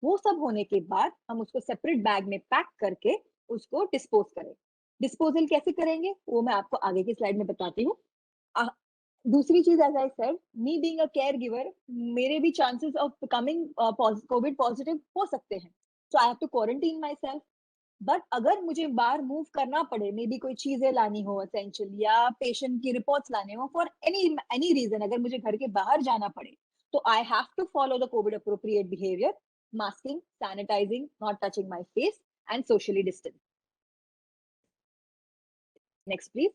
वो सब होने के बाद हम उसको सेपरेट बैग में पैक करके उसको डिस्पोज करें। डिस्पोजल कैसे करेंगे वो मैं आपको आगे की स्लाइड में बताती हूँ। दूसरी चीज, as I said, me being a care giver, मेरे भी chances of becoming covid positive हो सकते हैं, so I have to quarantine myself. But अगर मुझे बाहर मूव करना पड़े, मे बी कोई चीजें लानी हो एसेंशियल या पेशेंट की रिपोर्ट्स लाने हो, फॉर एनी रीजन अगर मुझे घर के बाहर जाना पड़े, तो I have to follow the covid appropriate behaviour, masking, sanitizing, not touching my face, and socially distant. Next, please.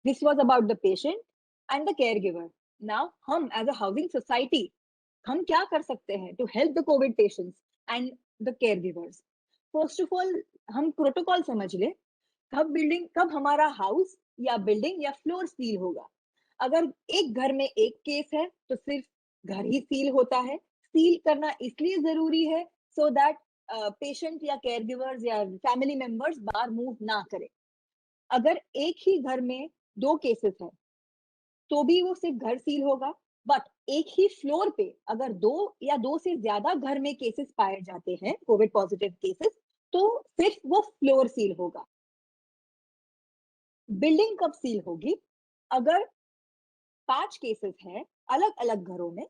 This was about the patient and the caregiver. Now, हम as a housing society, हम क्या कर सकते हैं to help the COVID patients and the caregivers? First of all, हम protocol समझ ले, कब हमारा हाउस या बिल्डिंग या फ्लोर सील होगा। अगर एक घर में एक केस है तो सिर्फ घर ही सील होता है। सील करना इसलिए जरूरी है सो दैट पेशेंट या केयर गिवर्स या फैमिली मेंबर्स बाहर मूव ना करें। अगर एक ही घर में 2 केसेस हैं तो भी वो सिर्फ घर सील होगा, बट एक ही फ्लोर पे अगर 2 या 2 से ज्यादा घर में केसेस पाए जाते हैं, कोविड पॉजिटिव केसेस, तो सिर्फ वो फ्लोर सील होगा। बिल्डिंग कब सील होगी? अगर 5 केसेस हैं अलग अलग घरों में,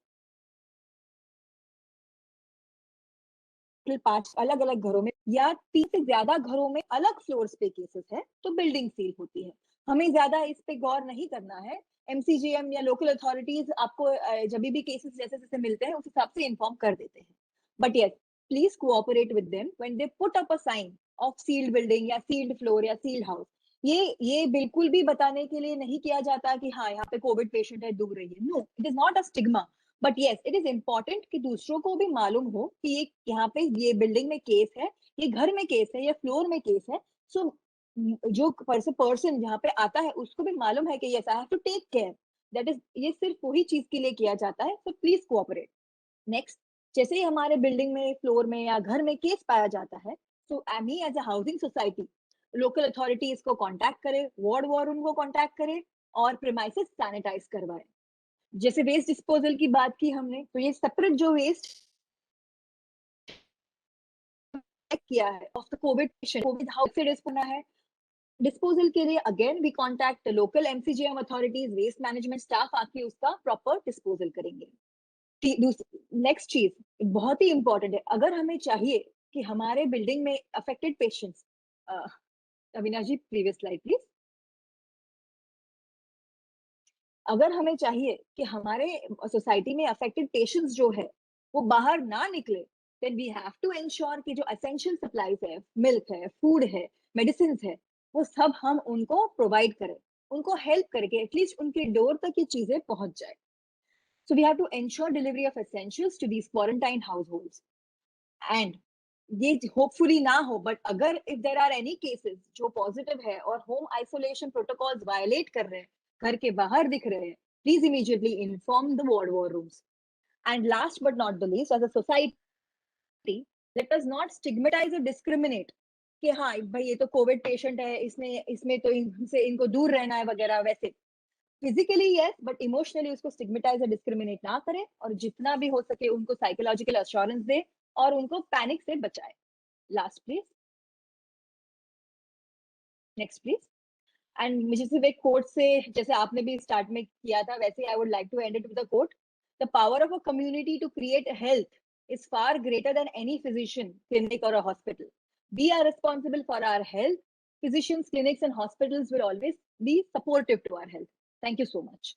5 अलग अलग घरों में या 3 से ज्यादा घरों में अलग फ्लोर्स पे केसेस है तो बिल्डिंग सील होती है। हमें ज्यादा इस पे गौर नहीं करना है। एमसीजीएम या लोकल अथॉरिटीज आपको जब भी केसेस जैसे जैसे मिलते हैं उस हिसाब से इन्फॉर्म कर देते हैं। But yes, please cooperate with them when they put up a sign of sealed building या सील्ड फ्लोर या सील्ड हाउस। ये बिल्कुल भी बताने के लिए नहीं किया जाता कि हाँ यहाँ पे कोविड पेशेंट है, दूर रहिए। No, it is not a stigma, but yes it is important कि दूसरों को भी मालूम हो कि ये यहाँ पे ये बिल्डिंग में केस है, ये घर में केस है, या फ्लोर में केस है। सो जो पर्सन जहाँ पे आता है उसको भी मालूम है कि yes I have to take care. That is, ये सिर्फ वही चीज के लिए किया जाता है। So please cooperate. नेक्स्ट, जैसे ही हमारे बिल्डिंग में, फ्लोर में या घर में केस पाया जाता है, so me as a housing society, local authorities को कांटेक्ट करे, वार्ड वॉर उनको कांटेक्ट करे और प्रीमाइसेस सैनिटाइज करवाए। जैसे वेस्ट डिस्पोजल की बात की हमने, तो ये सेपरेट जो वेस्ट किया है of the covid patient, covid how से डिस्पोज है डिस्पोजल के लिए again we contact local MCGM authorities, waste management staff आके उसका प्रॉपर डिस्पोजल करेंगे। नेक्स्ट चीज बहुत ही इंपॉर्टेंट है, अगर हमें चाहिए कि हमारे बिल्डिंग में affected patients, Avinash ji previous slide please, अगर हमें चाहिए कि हमारे सोसाइटी में अफेक्टेड पेशेंट्स जो है वो बाहर ना निकले, then we have to ensure कि जो एसेंशियल सप्लाईज है, मिल्क है, फूड है, मेडिसिन है, वो सब हम उनको प्रोवाइड करें, उनको हेल्प करके एटलीस्ट उनके डोर तक ये चीजें पहुंच जाए। So we have to ensure delivery of essentials to these quarantine households. And ये होपफुली ना हो, बट अगर if there are any cases जो पॉजिटिव है और होम आइसोलेशन प्रोटोकॉल्स वायलेट कर रहे हैं, घर के बाहर दिख रहे हैं, please immediately inform the ward war rooms. And last but not the least, as a society let us not stigmatise और डिस्क्रिमिनेट कि हाँ भाई ये तो कोविड पेशेंट है, इसमें तो इनसे इनको दूर रहना है वगैरह। वैसे फिजिकली यस, बट इमोशनली उसको स्टिग्मेटाइज और डिस्क्रिमिनेट ना करें, और जितना भी हो सके उनको साइकोलॉजिकल अश्योरेंस दे और उनको पैनिक से बचाए। Last please, next please. And मुझे सिर्फ एक कोट से, जैसे आपने भी स्टार्ट में किया था, वैसे I would like to end it with a quote. The power of a community to create health is far greater than any physician, clinic or a hospital. We are responsible for our health. Physicians, clinics and hospitals will always be supportive to our health. Thank you so much.